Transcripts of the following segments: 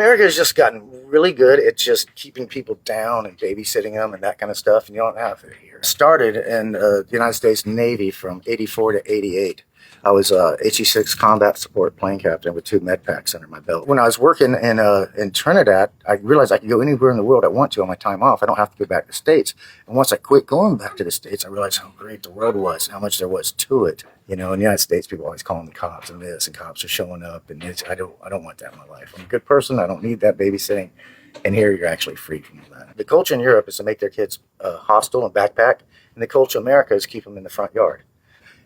America's just gotten really good at just keeping people down and babysitting them and that kind of stuff, and you don't have it here. Started in the United States Navy from 84 to 88. I was a HE-6 combat support plane captain with 2 med packs under my belt. When I was working in Trinidad, I realized I could go anywhere in the world I want to on my time off. I don't have to go back to the States. And once I quit going back to the States, I realized how great the world was, how much there was to it. You know, in the United States, people always calling the cops and this, and cops are showing up, and I don't want that in my life. I'm a good person. I don't need that babysitting. And here, you're actually free from all that. The culture in Europe is to make their kids hostile and backpack, and the culture in America is keep them in the front yard.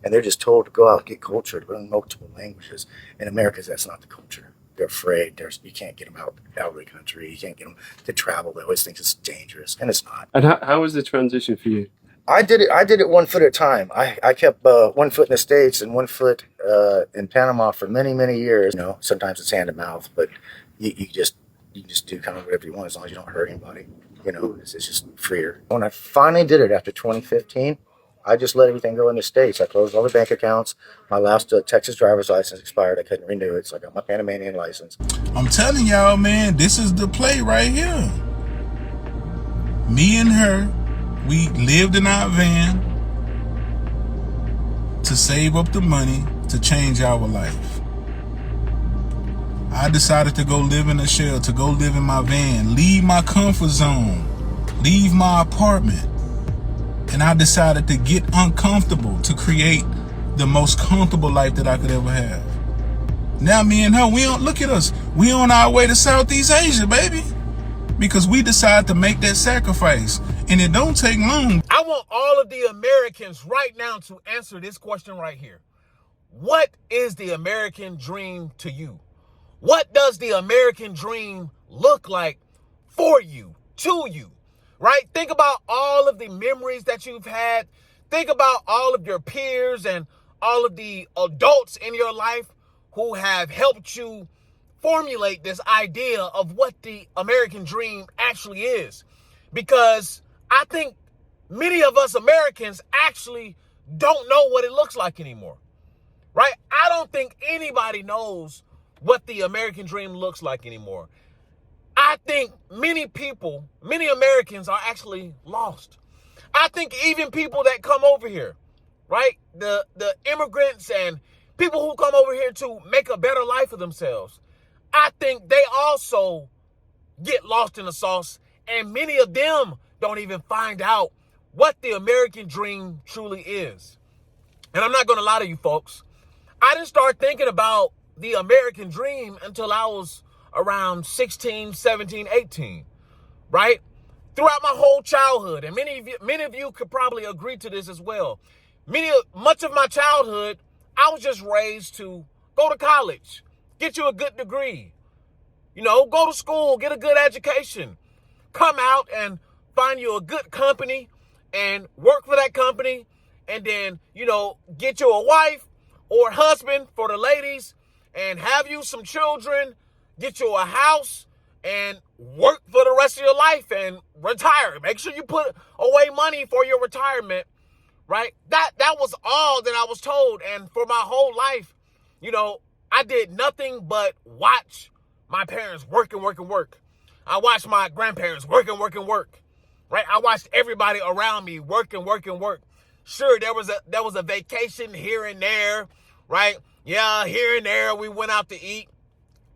And they're just told to go out, get cultured, learn multiple languages. In America, that's not the culture. They're afraid. You can't get them out of the country. You can't get them to travel. They always think it's dangerous, and it's not. And how was the transition for you? I did it 1 foot at a time. I kept 1 foot in the States and 1 foot in Panama for many, many years. You know, sometimes it's hand to mouth, but you just do kind of whatever you want as long as you don't hurt anybody. You know, it's just freer. When I finally did it after 2015, I just let everything go in the States. I closed all the bank accounts. My last Texas driver's license expired. I couldn't renew it, so I got my Panamanian license. I'm telling y'all, man, this is the play right here. Me and her, we lived in our van to save up the money to change our life. I decided to go live in a shell, to go live in my van, leave my comfort zone, leave my apartment. And I decided to get uncomfortable to create the most comfortable life that I could ever have. Now me and her, we don't look at us. We on our way to Southeast Asia, baby. Because we decided to make that sacrifice. And it don't take long. I want all of the Americans right now to answer this question right here. What is the American dream to you? What does the American dream look like for you, to you? Right? Think about all of the memories that you've had. Think about all of your peers and all of the adults in your life who have helped you formulate this idea of what the American dream actually is. Because I think many of us Americans actually don't know what it looks like anymore. Right? I don't think anybody knows what the American dream looks like anymore. I think many people, many Americans are actually lost. I think even people that come over here, right? The immigrants and people who come over here to make a better life for themselves, I think they also get lost in the sauce, and many of them don't even find out what the American dream truly is. And I'm not going to lie to you folks. I didn't start thinking about the American dream until I was around 16, 17, 18, right? Throughout my whole childhood, and many of you could probably agree to this as well. Much of my childhood, I was just raised to go to college, get you a good degree, you know, go to school, get a good education, come out and find you a good company and work for that company, and then, you know, get you a wife or husband for the ladies and have you some children, get you a house, and work for the rest of your life and retire. Make sure you put away money for your retirement, right? That was all that I was told. And for my whole life, you know, I did nothing but watch my parents work and work and work. I watched my grandparents work and work and work, right? I watched everybody around me work and work and work. Sure, there was a vacation here and there, right? Yeah, here and there we went out to eat.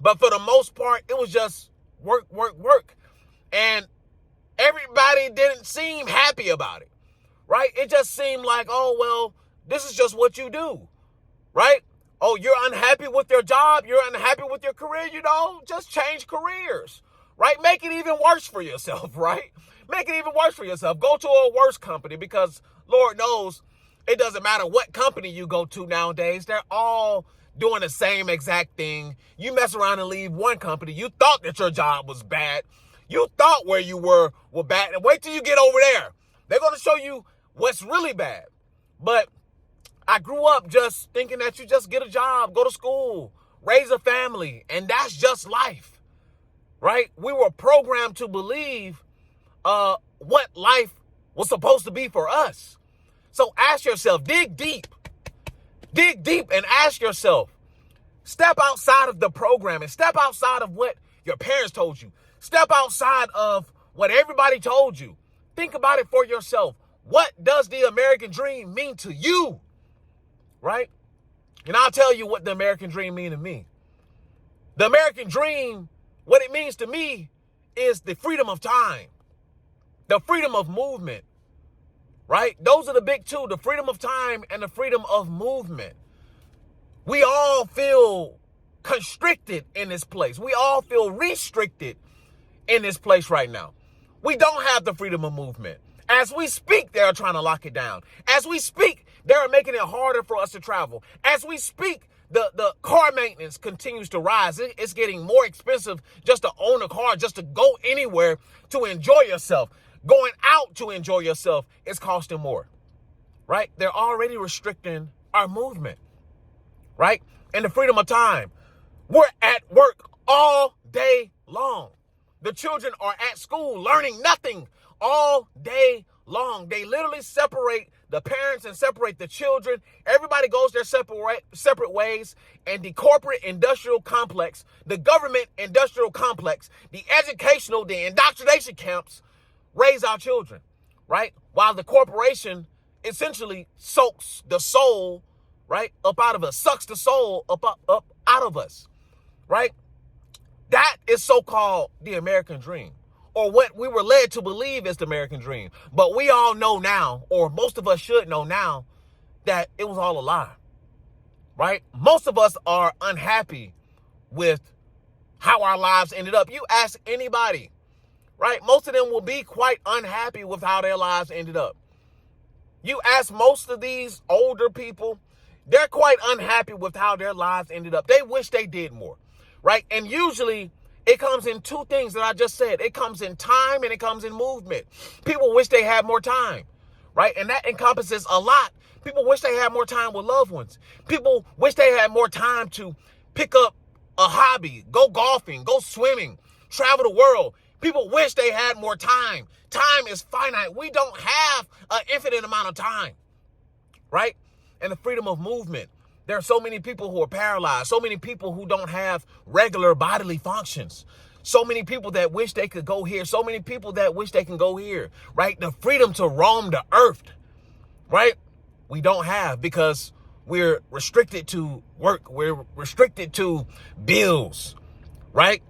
But for the most part, it was just work, work, work. And everybody didn't seem happy about it, right? It just seemed like, oh, well, this is just what you do, right? Oh, you're unhappy with your job. You're unhappy with your career. You know, just change careers, right? Make it even worse for yourself, right? Make it even worse for yourself. Go to a worse company because Lord knows it doesn't matter what company you go to nowadays. They're all doing the same exact thing. You mess around and leave one company. You thought that your job was bad. You thought where you were bad. And wait till you get over there. They're going to show you what's really bad. But I grew up just thinking that you just get a job, go to school, raise a family, and that's just life, right? We were programmed to believe what life was supposed to be for us. So ask yourself, dig deep and ask yourself, step outside of the program and step outside of what your parents told you. Step outside of what everybody told you. Think about it for yourself. What does the American dream mean to you? Right? And I'll tell you what the American dream means to me. The American dream, what it means to me is the freedom of time, the freedom of movement, right? Those are the big two, the freedom of time and the freedom of movement. We all feel constricted in this place. We all feel restricted in this place right now. We don't have the freedom of movement. As we speak, they're trying to lock it down. As we speak, they're making it harder for us to travel. As we speak, the car maintenance continues to rise. It's getting more expensive just to own a car, just to go anywhere to enjoy yourself. Going out to enjoy yourself is costing more, right? They're already restricting our movement, right? And the freedom of time. We're at work all day long. The children are at school learning nothing all day long. They literally separate the parents and separate the children. Everybody goes their separate ways. And the corporate industrial complex, the government industrial complex, the educational, the indoctrination camps raise our children, right? While the corporation essentially soaks the soul, right, up out of us, sucks the soul up out of us, right? That is so-called the American dream, or what we were led to believe is the American dream. But we all know now, or most of us should know now, that it was all a lie, right? Most of us are unhappy with how our lives ended up. You ask anybody, right? Most of them will be quite unhappy with how their lives ended up. You ask most of these older people, they're quite unhappy with how their lives ended up. They wish they did more, right? And usually it comes in two things that I just said. It comes in time and it comes in movement. People wish they had more time, right? And that encompasses a lot. People wish they had more time with loved ones. People wish they had more time to pick up a hobby, go golfing, go swimming, travel the world. People wish they had more time. Time is finite. We don't have an infinite amount of time, right? And the freedom of movement. There are so many people who are paralyzed, so many people who don't have regular bodily functions, so many people that wish they could go here, so many people that wish they can go here, right? The freedom to roam the earth, right? We don't have because we're restricted to work. We're restricted to bills, right?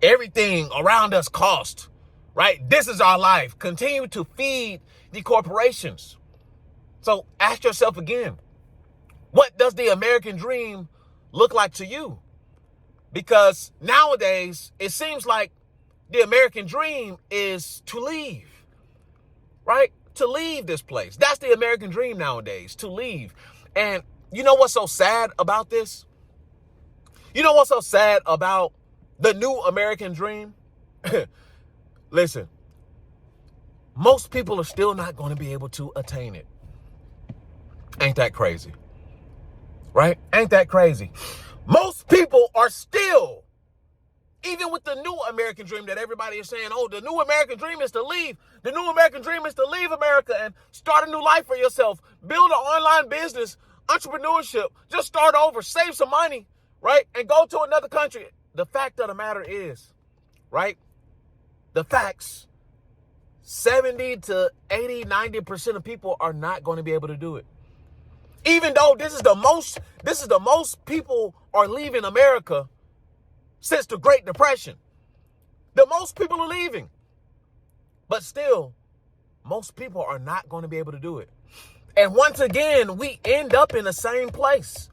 Everything around us costs, right? This is our life. Continue to feed the corporations. So ask yourself again, what does the American dream look like to you? Because nowadays, it seems like the American dream is to leave, right? To leave this place. That's the American dream nowadays, to leave. And you know what's so sad about this? You know what's so sad about the new American dream? Listen, most people are still not going to be able to attain it. Ain't that crazy? Right? Ain't that crazy? Most people are still, even with the new American dream that everybody is saying, oh, the new American dream is to leave. The new American dream is to leave America and start a new life for yourself. Build an online business, entrepreneurship, just start over, save some money, right? And go to another country. The fact of the matter is, right? The facts, 70 to 80, 90% of people are not going to be able to do it. Even though this is the most people are leaving America since the Great Depression. The most people are leaving. But still, most people are not going to be able to do it. And once again, we end up in the same place.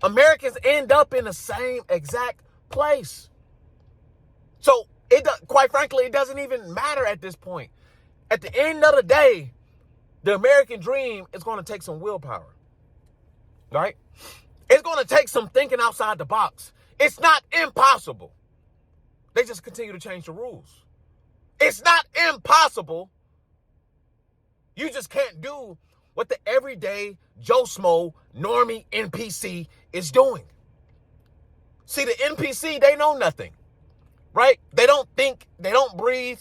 Americans end up in the same exact place. So, quite frankly, it doesn't even matter at this point. At the end of the day, the American dream is going to take some willpower. Right? It's going to take some thinking outside the box. It's not impossible. They just continue to change the rules. It's not impossible. You just can't do what the everyday Joe Smo, normie NPC is doing. See, the NPC, they know nothing. Right? They don't think, they don't breathe.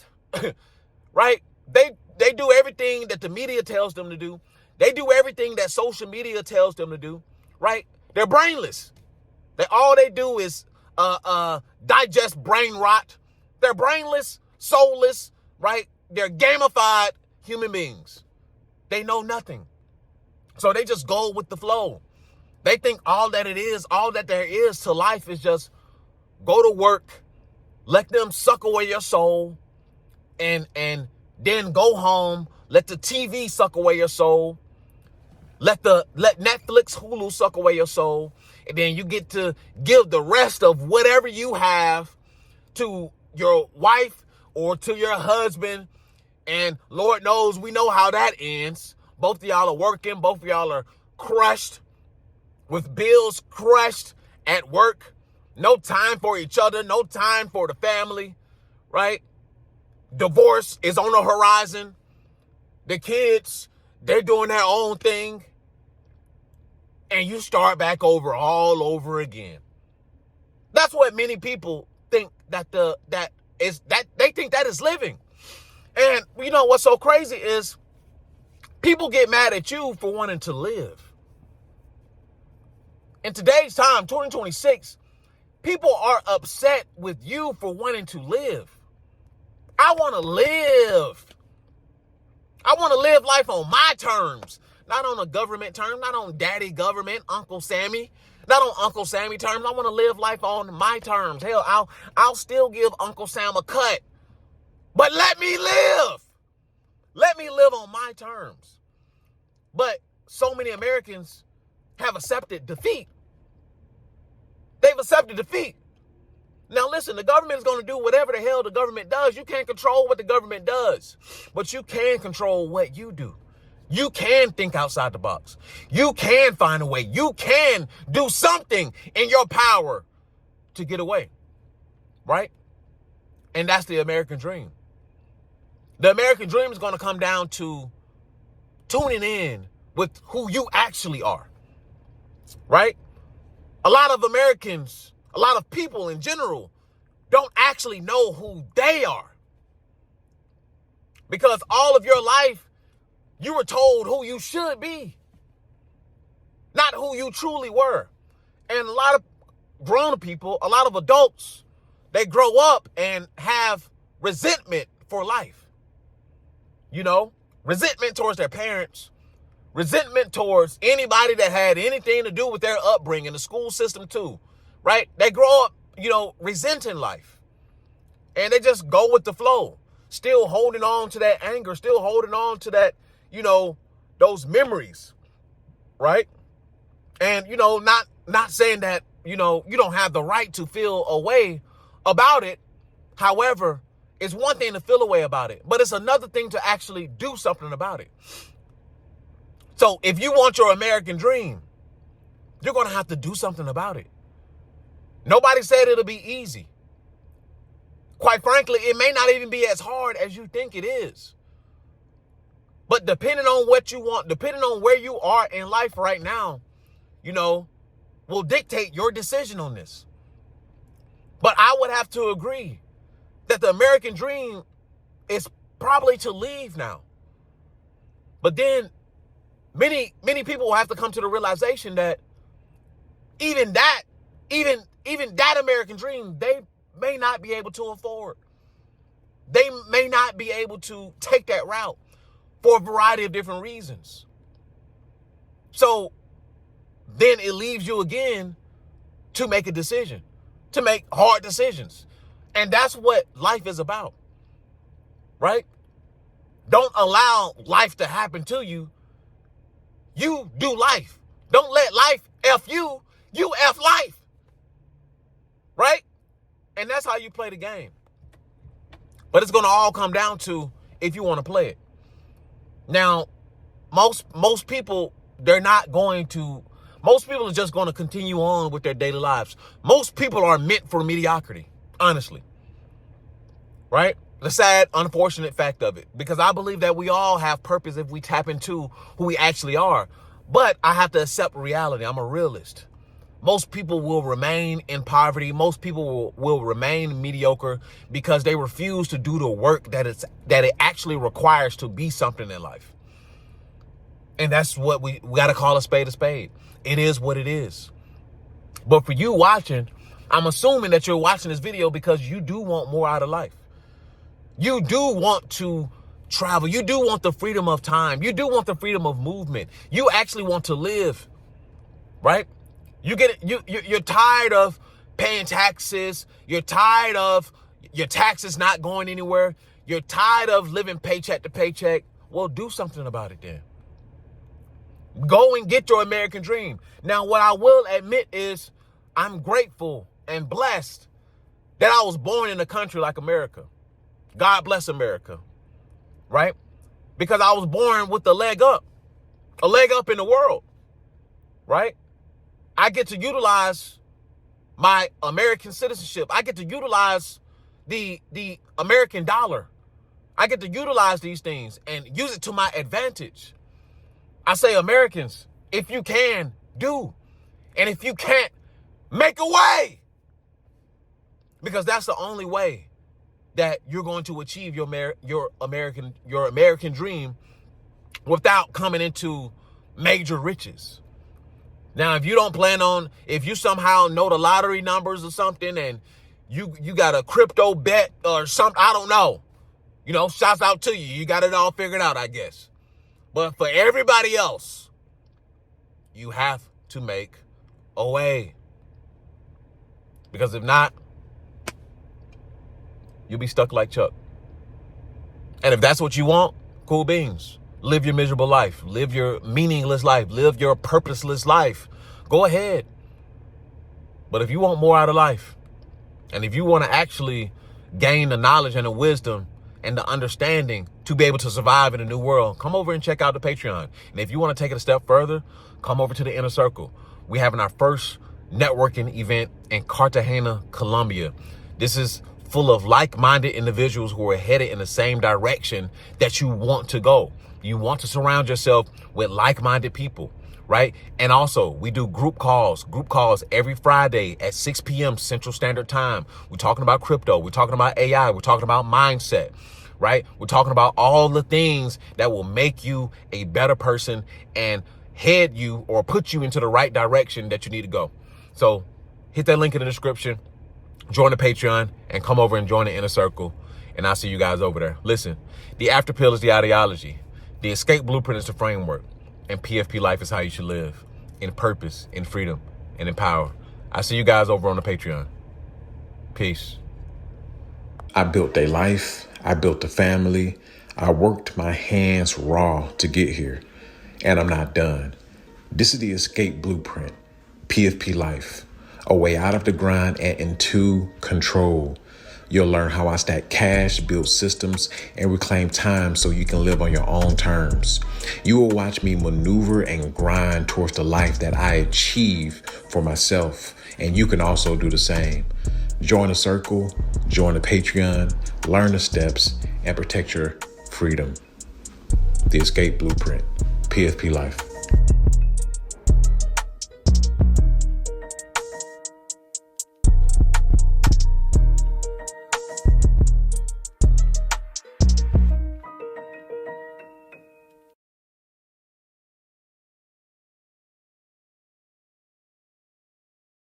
Right? They do everything that the media tells them to do. They do everything that social media tells them to do, right? They're brainless. All they do is digest brain rot. They're brainless, soulless, right? They're gamified human beings. They know nothing. So they just go with the flow. They think all that it is, all that there is to life is just go to work, let them suck away your soul, and then go home, let the TV suck away your soul, let Netflix, Hulu suck away your soul, and then you get to give the rest of whatever you have to your wife or to your husband, and Lord knows we know how that ends. Both of y'all are working, both of y'all are crushed, with bills crushed at work, no time for each other, no time for the family, right? Divorce is on the horizon. The kids, they're doing their own thing. And you start back over all over again. That's what many people think they think that is living. And you know what's so crazy is people get mad at you for wanting to live. In today's time, 2026, people are upset with you for wanting to live. I want to live. I want to live life on my terms, not on a government term, not on daddy government, Uncle Sammy, not on Uncle Sammy terms. I want to live life on my terms. Hell, I'll still give Uncle Sam a cut, but let me live. Let me live on my terms. But so many Americans have accepted defeat. They've accepted defeat. Now listen, the government is going to do whatever the hell the government does. You can't control what the government does, but you can control what you do. You can think outside the box. You can find a way. You can do something in your power to get away, right? And that's the American dream. The American dream is going to come down to tuning in with who you actually are, right? A lot of Americans, a lot of people in general, don't actually know who they are. Because all of your life, you were told who you should be, not who you truly were. And a lot of grown people, a lot of adults, they grow up and have resentment for life. You know, resentment towards their parents, resentment towards anybody that had anything to do with their upbringing, the school system too, right? They grow up, you know, resenting life. And they just go with the flow, still holding on to that anger, still holding on to that, you know, those memories, right? And, you know, not saying that, you know, you don't have the right to feel a way about it. However, it's one thing to feel a way about it, but it's another thing to actually do something about it. So if you want your American dream, you're going to have to do something about it. Nobody said it'll be easy. Quite frankly, it may not even be as hard as you think it is. But depending on what you want, depending on where you are in life right now, you know, will dictate your decision on this. But I would have to agree that the American dream is probably to leave now. But then many people will have to come to the realization that even that American dream, they may not be able to afford. They may not be able to take that route for a variety of different reasons. So then it leaves you again to make a decision, to make hard decisions. And that's what life is about, right? Don't allow life to happen to you. You do life. Don't let life F you. You F life, right? And that's how you play the game. But it's going to all come down to if you want to play it. Now, most people, most people are just going to continue on with their daily lives. Most people are meant for mediocrity, honestly. Right? The sad, unfortunate fact of it. Because I believe that we all have purpose if we tap into who we actually are. But I have to accept reality. I'm a realist. Most people will remain in poverty. Most people will remain mediocre because they refuse to do the work that it actually requires to be something in life. And that's what we got to call a spade a spade. It is what it is. But for you watching, I'm assuming that you're watching this video because you do want more out of life. You do want to travel. You do want the freedom of time. You do want the freedom of movement. You actually want to live, right? You're tired of paying taxes. You're tired of your taxes not going anywhere. You're tired of living paycheck to paycheck. Well, do something about it then. Go and get your American dream. Now, what I will admit is I'm grateful and blessed that I was born in a country like America. God bless America, right? Because I was born with a leg up in the world, right? I get to utilize my American citizenship. I get to utilize the American dollar. I get to utilize these things and use it to my advantage. I say, Americans, if you can, do. And if you can't, make a way. Because that's the only way that you're going to achieve your American dream without coming into major riches. Now, if you somehow know the lottery numbers or something and you got a crypto bet or something, I don't know. Shouts out to you. You got it all figured out, I guess. But for everybody else, you have to make a way. Because if not, you'll be stuck like Chuck. And if that's what you want, cool beans. Live your miserable life. Live your meaningless life. Live your purposeless life. Go ahead. But if you want more out of life, and if you want to actually gain the knowledge and the wisdom and the understanding to be able to survive in a new world, come over and check out the Patreon. And if you want to take it a step further, come over to the Inner Circle. We're having our first networking event in Cartagena, Colombia. This is full of like-minded individuals who are headed in the same direction that you want to go. You want to surround yourself with like-minded people, right? And also, we do group calls every Friday at 6 p.m. Central Standard Time. We're talking about crypto. We're talking about AI. We're talking about mindset, right? We're talking about all the things that will make you a better person and head you or put you into the right direction that you need to go. So hit that link in the description. Join the Patreon and come over and join the Inner Circle. And I'll see you guys over there. Listen, the after pill is the ideology. The escape blueprint is the framework. And PFP life is how you should live. In purpose, in freedom, and in power. I'll see you guys over on the Patreon. Peace. I built a life. I built a family. I worked my hands raw to get here. And I'm not done. This is the escape blueprint. PFP life. A way out of the grind and into control. You'll learn how I stack cash, build systems, and reclaim time so you can live on your own terms. You will watch me maneuver and grind towards the life that I achieve for myself, and you can also do the same. Join the circle, join the Patreon, learn the steps, and protect your freedom. The escape blueprint, PFP life.